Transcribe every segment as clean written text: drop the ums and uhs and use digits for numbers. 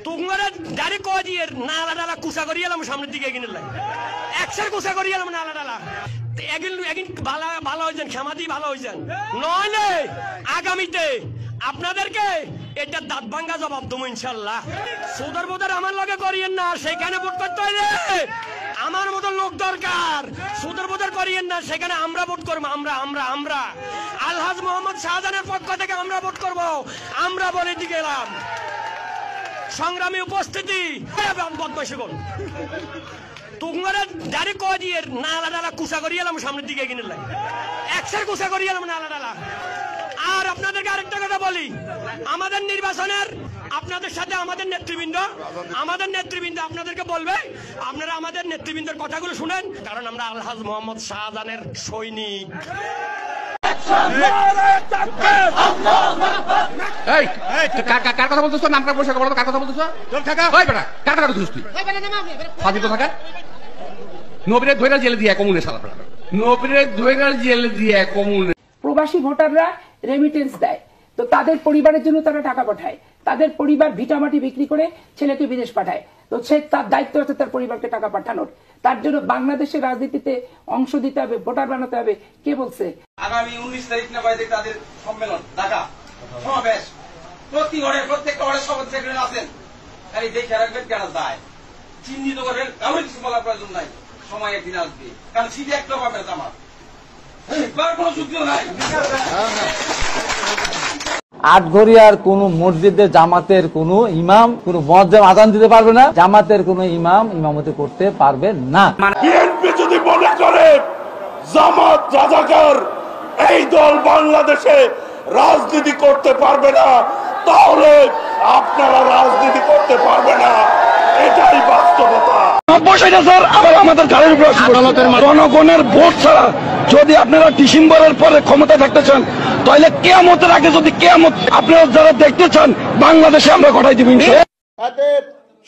তোমরা দাঁড়ি কয় দিয়ে নালা ডালা কুচা করিয়ে এলাম সামনের দিকে এগিয়ে নিলাম, একসার কুচা করিয়ে এলাম নালা ডালা। একদিন ভালো হয়েছেন, ক্ষমাদি ভালো হয়েছেন, নইলে আগামীতে আপনাদেরকে এটা দাঁত ভাঙ্গা জবাব দেবো ইনশাল্লাহ। সুদর বোধর আমার লগে করিয়েন না, সেখানে ভোট করতে হইলে আমার মতো লোক দরকার। সুদর বোধর করিয়েন না, সেখানে আমরা ভোট করবো। আমরা আলহাজ মোহাম্মদ শাহজাহানের পক্ষ থেকে আমরা ভোট করবো। আমরা বলে দিয়ে গেলাম সংগ্রামী উপস্থিতি, বদমাইশি করুন। তোমরা দাঁড়ি কয় দিয়ে নালা ডালা কুচা করিয়ে এলাম সামনের দিকে এগিয়ে নিলাম, একসার কুচা করিয়ে এলাম নালা ডালা। আর আপনাদেরকে আরেকটা কথা বলি, আমাদের নির্বাচনের আপনাদের সাথে আমাদের নেতৃবৃন্দ আপনাদেরকে বলবে, আপনারা আমাদের নেতৃবৃন্দের কথাগুলো শুনেন, কারণ আমরা আলহাজ মোহাম্মদ শাহজাহানের সৈনিক। কার কথা বলতেছ? নামটা বসে বলো, কার কথা বলতেছ? কার কথা বলছিস তুই? ফাজিল কথা। নবীরে ধৈরা জেলে দিয়ে কমুনে সারা, নবীরে ধৈরা জেলে দিয়ে কমুনে। প্রবাসী ভোটাররা রেমিটেন্স দেয়, তো তাদের পরিবারের জন্য তারা টাকা পাঠায়, তাদের পরিবার ভিটামাটি বিক্রি করে ছেলেকে বিদেশ পাঠায়, তো সে তার দায়িত্ব আছে তার পরিবারকে টাকা পাঠানোর। তার জন্য বাংলাদেশের রাজনীতিতে অংশ দিতে হবে, ভোটার বানাতে হবে। কে বলছে? আগামী 19 তারিখ না বাইরে তাদের সম্মেলন, ঢাকা সমাবেশ, প্রতি ঘরে প্রত্যেকটা ঘরে শপথ সেক্রেটারি আছেন, খালি দেখে রাখবেন কেন যায় চিহ্নিত করবেন। কারোর কিছু বলার প্রয়োজন নাই, সময় একদিন আসবে, কারণ সিটে একটা পাবেন আমার কোনো যুদ্ধ নাই। আটঘরিয়ার কোন মসজিদে জামাতের কোন ইমাম কোন মুয়াজ্জিন আযান দিতে পারবে না, জামাতের কোন ইমাম ইমামতি করতে পারবে না। বিএনপি যদি মনে করে জামাত রাজাকার এই দল বাংলাদেশে রাজনীতি করতে পারবে না, তাহলে আপনারা রাজনীতি করতে পারবে না, এটাই বাস্তবতা। আবার আমাদের গাড়ির উপর জনগণের ভোট ছাড়া যদি আপনারা ডিসেম্বরের পরে ক্ষমতা থাকতে চান, তাহলে কিয়ামতের আগে যদি কিয়ামত আপনারা যারা দেখতে চান বাংলাদেশে আমরা ঘটাই দিব।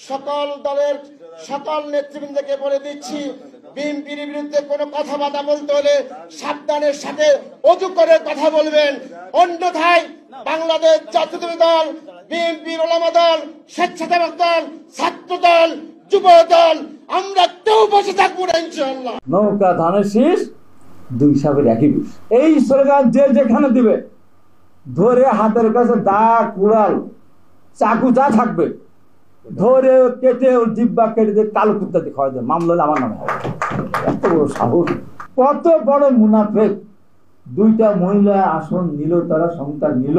সকল দলের সকল নেতৃবৃন্দকে বলে দিচ্ছি, বিএনপির বিরুদ্ধে কোনো কথাবার্তা বলতে হলে সাবধানের সাথে অজু করে কথা বলবেন, অন্যথায় বাংলাদেশ জাতীয়তাবাদী দল, বিএনপির ওলামা দল, স্বেচ্ছাসেবক দল, ছাত্র দল, যুব দল, আমরা কেউ বসে থাকবো না ইনশাআল্লাহ। নৌকা ধানের শীষ, দুই সাপের একই বিষ। এই স্লোগান যে যেখানে দিবে, ধরে হাতের কাছে দা, কুড়াল, চাকু যা থাকবে ধরে কেটে ওর জিব্বা কেটে দিয়ে কালো কুত্তা দিয়ে খাওয়া যায়, মামলা আমার নামে হবে। এত বড় সাহস, কত বড় মুনাফেক। দুইটা মহিলা আসন নিল, তারা সংখ্যা নিল,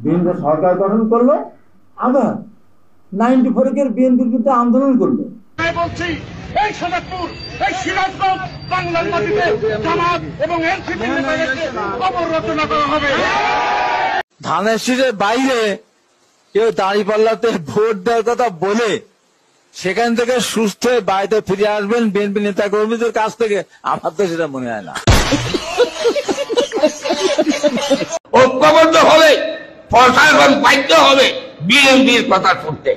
বিএনপি সরকার গঠন করলো, আবার 94 বিএনপির বিরুদ্ধে আন্দোলন করলো। বলছি এই সদরপুর, এই সিরাজগঞ্জ বাংলার মাটিতে জামাত এবং এনসিপির নেতাদেরকে অবরচনা করা হবে। ধানের শীষের বাইরে কেউ দাঁড়িপাল্লাতে ভোট দেওয়ার কথা বলে সেখান থেকে সুস্থ হয়ে বাড়িতে ফিরে আসবেন বিএনপি নেতা কর্মীদের কাছ থেকে, আমার তো সেটা মনে হয় না। ঐক্যবদ্ধ হবে, প্রশাসন বাধ্য হবে বিএনপির কথা শুনতে,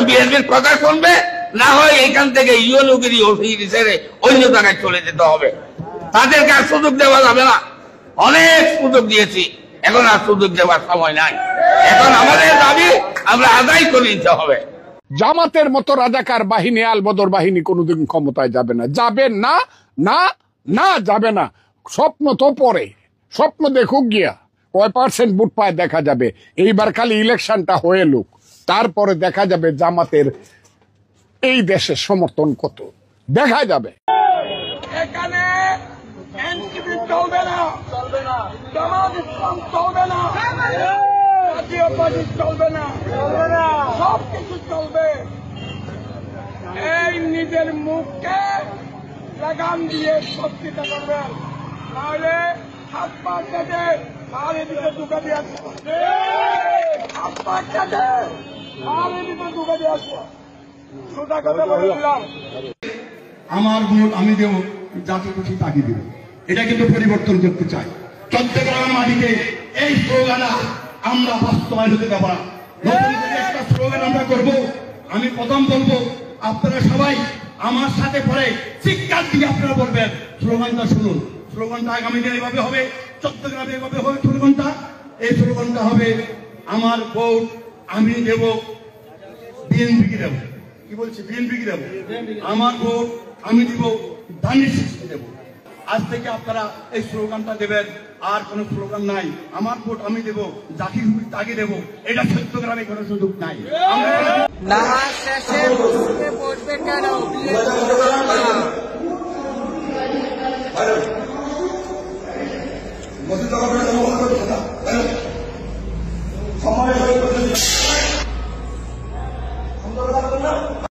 বিএনপির কথা শুনবে না হয় এখান থেকে ইউএনওগিরি অফিস ছেড়ে অন্য জায়গায় চলে যেতে হবে। তাদেরকে আর সুযোগ দেওয়া যাবে না, অনেক সুযোগ দিয়েছি, এখন আর সুযোগ দেওয়ার সময় নাই। এখন আমাদের দাবি আমরা আদায় করে নিতে হবে। জামাতের মতো রাজাকার বাহিনী, আল বদর বাহিনী কোনোদিন ক্ষমতায় যাবে না, যাবে না, না না যাবে না। স্বপ্ন তো পরে, স্বপ্ন দেখুক গিয়া কয় % ভোট পায় দেখা যাবে। এইবার খালি ইলেকশনটা হয়ে লোক, তারপরে দেখা যাবে জামাতের এই দেশের সমর্থন কত, দেখা যাবে। এখানে এনসিপি চলবে না, জামাত ইসলাম চলবে না, জাতীয় পার্টি চলবে না, সবকিছু চলবে। এই নিজের মুখকে লাগাম দিয়ে বক্তৃতা করবেন, নাহলে হাত পা কেটে আর এদিকে ঢুকা দিয়ে আসবো, হাত পা কেটে আর এদিকে ঢুকা দিয়ে আসবো। সোজা কথা বলে দিলাম, আমার ভোট আমি দেব, জাতীয় পার্টি তাকে দেব, এটা কিন্তু পরিবর্তন করতে চাই। চট্টগ্রামের মাটিতে এই স্লোগান আমরা বাস্তবায়ন হতে দেব না। নতুন করে একটা স্লোগান আমরা করব। আমি প্রথম বলবো, আপনারা সবাই আমার সাথে পরে চিৎকার দিয়ে আপনারা বলবেন, স্লোগানটা শুনুন। স্লোগানটা আগামী দিনে এভাবে হবে, চট্টগ্রামে এভাবে হবে স্লোগানটা। এই স্লোগানটা হবে, আমার ভোট আমি দেব বিএনপিকে দেব। কি বলছি? বিএনপিকে দেব। আমার ভোট আমি দিব ধানের শীষকে দেব। আজ থেকে আপনারা এই স্লোগানটা দেবেন, আর কোনো স্লোগান নাই। আমার ভোট আমি দেব, যাকে খুশি তাকে দেব। এটা চট্টগ্রামে কোনো সুযোগ নাই। মসজিদ